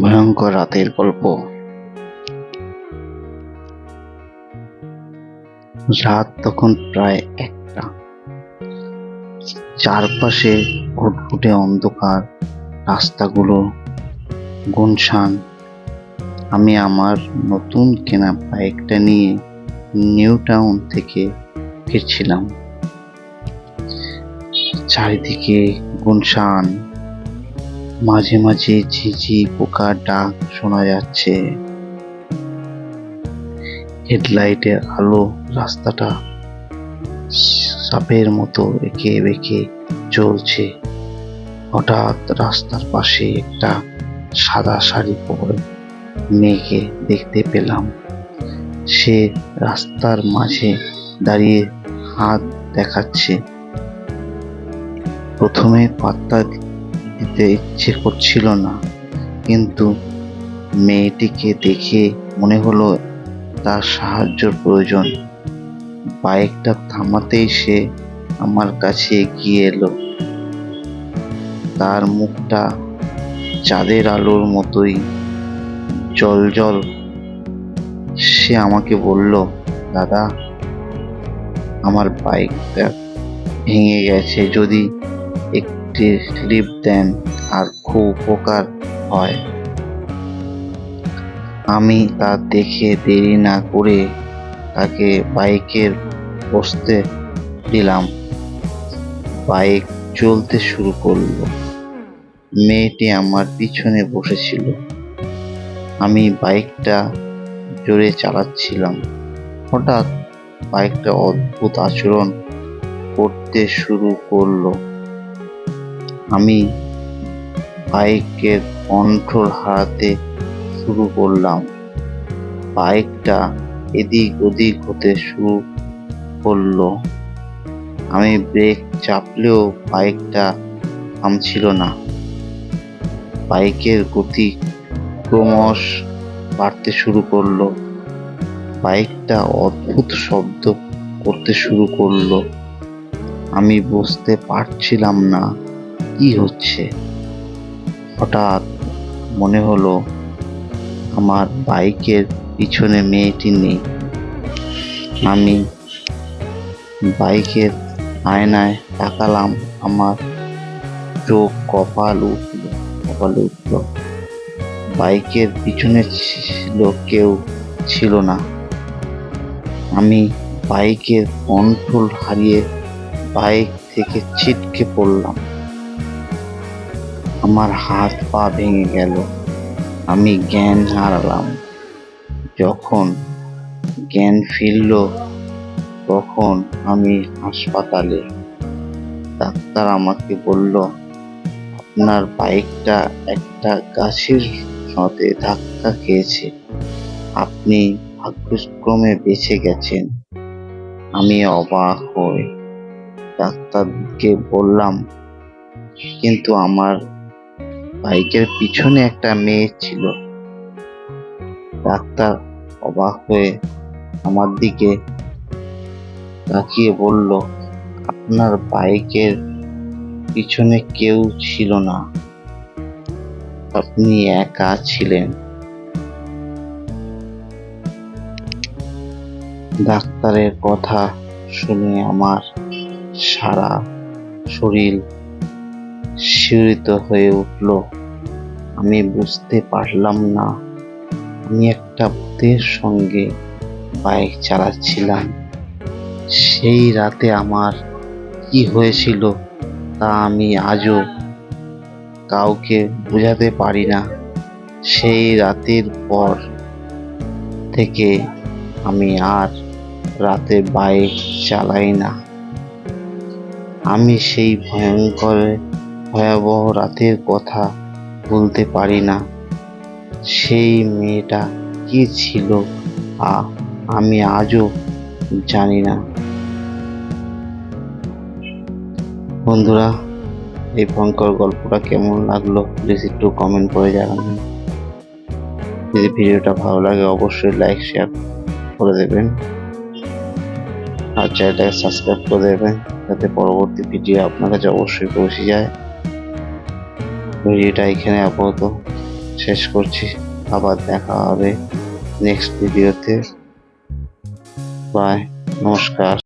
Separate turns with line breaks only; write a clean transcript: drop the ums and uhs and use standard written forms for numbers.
ভয়ঙ্কর রাতের গল্প। রাত তখন প্রায় 1টা। চারপাশে ঘুটঘুটে অন্ধকার, রাস্তাগুলো গুনশান। আমি আমার নতুন কেনা বাইকটা নিয়ে নিউ টাউন থেকে ফিরছিলাম। চারিদিকে গুনশান, মাঝে মাঝে ঝিঝি পোকার ডাক শোনা যাচ্ছে। হেডলাইটের আলো রাস্তাটা সাপের মতো এঁকে বেঁকে চলছে। হঠাৎ রাস্তার পাশে একটা সাদা শাড়ি পরে মেয়েকে দেখতে পেলাম। সে রাস্তার মাঝে দাঁড়িয়ে হাত দেখাচ্ছে। প্রথমে পাত্তা দিতে ইচ্ছে করছিল না, কিন্তু মেয়েটিকে দেখে মনে হলো তার সাহায্যের প্রয়োজন। বাইকটা থামাতেই সে আমার কাছে এগিয়ে এলো। তার মুখটা চাঁদের আলোর মতোই জ্বলজ্বল। সে আমাকে বলল, দাদা, আমার বাইকটা ভেঙে গেছে, যদি একটি লিফট দেন আর খুব উপকার হয়। আমি তা দেখে দেরি না করে তাকে বাইকের বসতে দিলাম। বাইক চলতে শুরু করলো। মেয়েটি আমার পিছনে বসেছিল। আমি বাইকটা জোরে চালাচ্ছিলাম। হঠাৎ বাইকটা অদ্ভুত আচরণ করতে শুরু করলো। আমি বাইকের কন্ট্রোল হারাতে শুরু করলাম। বাইকটা এদিক ওদিক হতে শুরু করলো। আমি ব্রেক চাপলেও বাইকটা থামছিল না। বাইকের গতি ক্রমশ বাড়তে শুরু করলো। বাইকটা অদ্ভুত শব্দ করতে শুরু করলো। আমি বুঝতে পারছিলাম না কি হচ্ছে। হঠাৎ মনে হলো আমার বাইকের পিছনে মেয়েটি নেই। আমি বাইকের আয়নায় তাকালাম। আমার চোখ কপালে উঠল। বাইকের পিছনে কেউ ছিল না। আমি বাইকের কন্ট্রোল হারিয়ে বাইক থেকে ছিটকে পড়লাম। আমার হাত পা ভেঙে গেল। আমি জ্ঞান হারালাম। যখন জ্ঞান ফিরল, তখন আমি হাসপাতালে। ডাক্তার আমাকে বলল, আপনার বাইকটা একটা গাছের সাথে ধাক্কা খেয়েছে, আপনি ভাগ্যক্রমে বেঁচে গেছেন। আমি অবাক হয়ে ডাক্তারকে বললাম, কিন্তু আমার বাইকের পিছনে একটা মেয়ে ছিল। ডাক্তার অবাক হয়ে আমার দিকে তাকিয়ে বলল, আপনার বাইকের পিছনে কেউ ছিল না, আপনি একা ছিলেন। ডাক্তারের কথা শুনে আমার সারা শরীর শিহরিত হয়ে উঠল। আমি বুঝতে পারলাম না আমি একটা ভূতের সঙ্গে বাইক চালাচ্ছিলাম। সেই রাতে আমার কি হয়েছিল তা আমি আজও কাউকে বোঝাতে পারি না। সেই রাতের পর থেকে আমি আর রাতে বাইক চালাই না। আমি সেই ভয়াবহ রাতের কথা ভুলতে পারি না। সেই মেয়েটা কি ছিল আমি আজও জানি না। বন্ধুরা, এই ভয়ঙ্কর গল্পটা কেমন লাগলো প্লিজ একটু কমেন্ট করে জানাবেন। যদি ভিডিওটা ভালো লাগে অবশ্যই লাইক শেয়ার করে দেবেন আর চ্যানেলটাকে সাবস্ক্রাইব করে দেবেন, যাতে পরবর্তী ভিডিও আপনার কাছে অবশ্যই পৌঁছে যায়। ভিডিওটা এখানে আপাতত শেষ করছি। আবার দেখা হবে নেক্সট ভিডিওতে। বাই, নমস্কার।